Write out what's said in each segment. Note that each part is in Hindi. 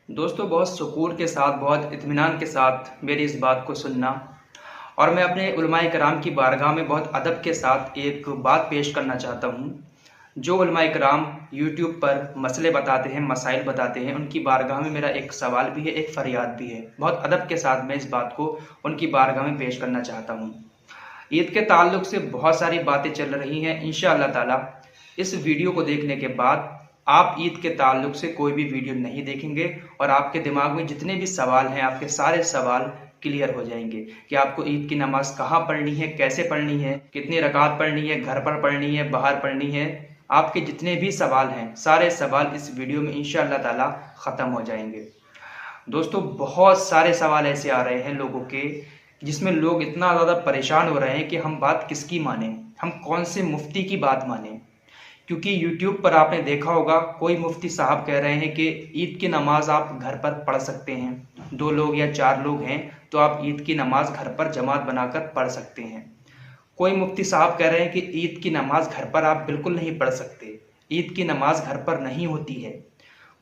दोस्तों, बहुत सुकून के साथ, बहुत इत्मीनान के साथ मेरी इस बात को सुनना और मैं अपने उलमाए कराम की बारगाह में बहुत अदब के साथ एक बात पेश करना चाहता हूँ। जो उलमाए कराम यूट्यूब पर मसले बताते हैं, मसाइल बताते हैं, उनकी बारगाह में मेरा एक सवाल भी है, एक फ़रियाद भी है। बहुत अदब के साथ मैं इस बात को उनकी बारगाह में पेश करना चाहता हूँ। ईद के ताल्लुक से बहुत सारी बातें चल रही हैं। इंशाअल्लाह ताला इस वीडियो को देखने के बाद आप ईद के ताल्लुक से कोई भी वीडियो नहीं देखेंगे और आपके दिमाग में जितने भी सवाल हैं, आपके सारे सवाल क्लियर हो जाएंगे कि आपको ईद की नमाज कहाँ पढ़नी है, कैसे पढ़नी है, कितनी रकात पढ़नी है, घर पर पढ़नी है, बाहर पढ़नी है। आपके जितने भी सवाल हैं, सारे सवाल इस वीडियो में इंशाअल्लाह ताला ख़त्म हो जाएंगे। दोस्तों, बहुत सारे सवाल ऐसे आ रहे हैं लोगों के, जिसमें लोग इतना ज़्यादा परेशान हो रहे हैं कि हम बात किसकी माने, हम कौन से मुफ्ती की बात माने। क्योंकि यूट्यूब पर आपने देखा होगा, कोई मुफ्ती साहब कह रहे हैं कि ईद की नमाज आप घर पर पढ़ सकते हैं, 2 लोग या 4 लोग हैं तो आप ईद की नमाज घर पर जमात बनाकर पढ़ सकते हैं। कोई मुफ्ती साहब कह रहे हैं कि ईद की नमाज घर पर आप बिल्कुल नहीं पढ़ सकते, ईद की नमाज घर पर नहीं होती है।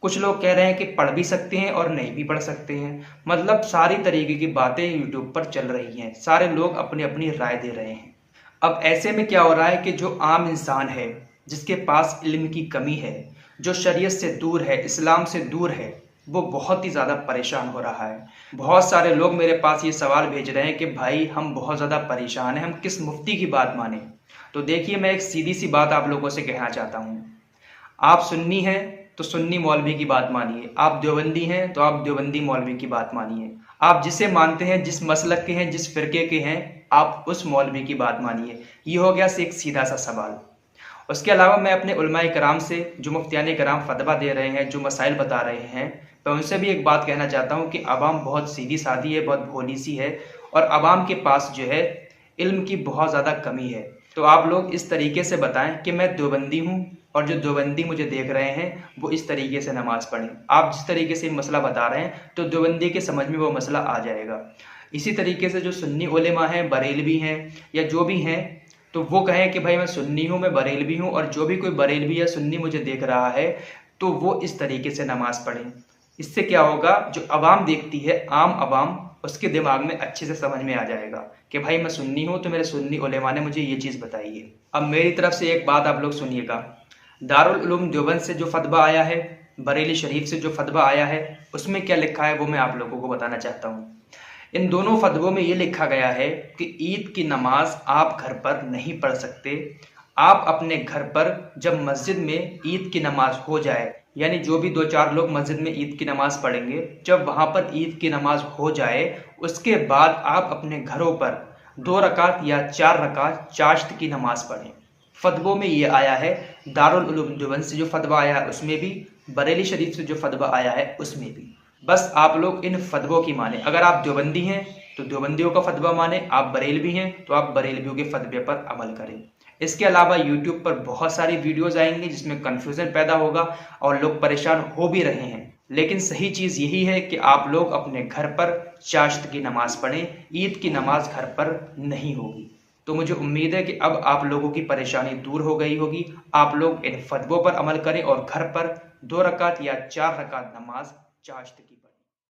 कुछ लोग कह रहे हैं कि पढ़ भी सकते हैं और नहीं भी पढ़ सकते हैं। मतलब सारी तरीके की बातें यूट्यूब पर चल रही हैं, सारे लोग अपनी अपनी राय दे रहे हैं। अब ऐसे में क्या हो रहा है कि जो आम इंसान है, जिसके पास इल्म की कमी है, जो शरीयत से दूर है, इस्लाम से दूर है, वो बहुत ही ज़्यादा परेशान हो रहा है। बहुत सारे लोग मेरे पास ये सवाल भेज रहे हैं कि भाई हम बहुत ज़्यादा परेशान हैं, हम किस मुफ्ती की बात माने। तो देखिए, मैं एक सीधी सी बात आप लोगों से कहना चाहता हूँ। आप सुन्नी हैं तो सुन्नी मौलवी की बात मानिए, आप देवबंदी हैं तो आप देवबंदी मौलवी की बात मानिए। आप जिसे मानते हैं, जिस मसलक के हैं, जिस फ़िरके के हैं, आप उस मौलवी की बात मानिए। ये हो गया एक सीधा सा सवाल। उसके अलावा मैं अपने उलमाए कराम से, जो मुफ्तियान कराम फतवा दे रहे हैं, जो मसाइल बता रहे हैं, मैं उनसे भी एक बात कहना चाहता हूँ कि अवाम बहुत सीधी सादी है, बहुत भोली सी है और अवाम के पास जो है इल्म की बहुत ज़्यादा कमी है। तो आप लोग इस तरीके से बताएं कि मैं देवबंदी हूँ और जो देवबंदी मुझे देख रहे हैं वो इस तरीके से नमाज़ पढ़ें। आप जिस तरीके से मसला बता रहे हैं तो देवबंदी के समझ में वो मसला आ जाएगा। इसी तरीके से जो सुन्नी उलेमा हैं, बरेलवी हैं या जो भी हैं, तो वो कहें कि भाई मैं सुन्नी हूँ, मैं बरेलवी हूँ, और जो भी कोई बरेलवी या सुन्नी मुझे देख रहा है तो वो इस तरीके से नमाज़ पढ़ें। इससे क्या होगा, जो अवाम देखती है, आम अवाम, उसके दिमाग में अच्छे से समझ में आ जाएगा कि भाई मैं सुन्नी हूँ तो मेरे सुन्नी उलेमा ने मुझे ये चीज़ बताई है। अब मेरी तरफ से एक बात आप लोग सुनिएगा। दारुल उलूम देवबंद से जो फतवा आया है, बरेली शरीफ से जो फतवा आया है, उसमें क्या लिखा है वो मैं आप लोगों को बताना चाहता हूँ। इन दोनों फतवों में ये लिखा गया है कि ईद की नमाज आप घर पर नहीं पढ़ सकते। आप अपने घर पर जब मस्जिद में ईद की नमाज हो जाए, यानी जो भी 2-4 लोग मस्जिद में ईद की नमाज पढ़ेंगे, जब वहाँ पर ईद की नमाज हो जाए, उसके बाद आप अपने घरों पर 2 रकात या 4 रकात चाश्त की नमाज पढ़ें। फतवों में ये आया है, दारुल उलूम देवबंद से जो फतवा आया है उसमें भी, बरेली शरीफ से जो फतवा आया है उसमें भी। बस आप लोग इन फतवों की माने। अगर आप देवबंदी हैं तो देवबंदियों का फतवा माने, आप बरेलवी हैं तो आप बरेलवियों के फतवे पर अमल करें। इसके अलावा यूट्यूब पर बहुत सारी वीडियोज़ आएंगी जिसमें कन्फ्यूज़न पैदा होगा और लोग परेशान हो भी रहे हैं। लेकिन सही चीज़ यही है कि आप लोग अपने घर पर चाश्त की नमाज़ पढ़ें, ईद की नमाज घर पर नहीं होगी। तो मुझे उम्मीद है कि अब आप लोगों की परेशानी दूर हो गई होगी। आप लोग इन फतवों पर अमल करें और घर पर 2 रकात या 4 रकात नमाज चाश्त की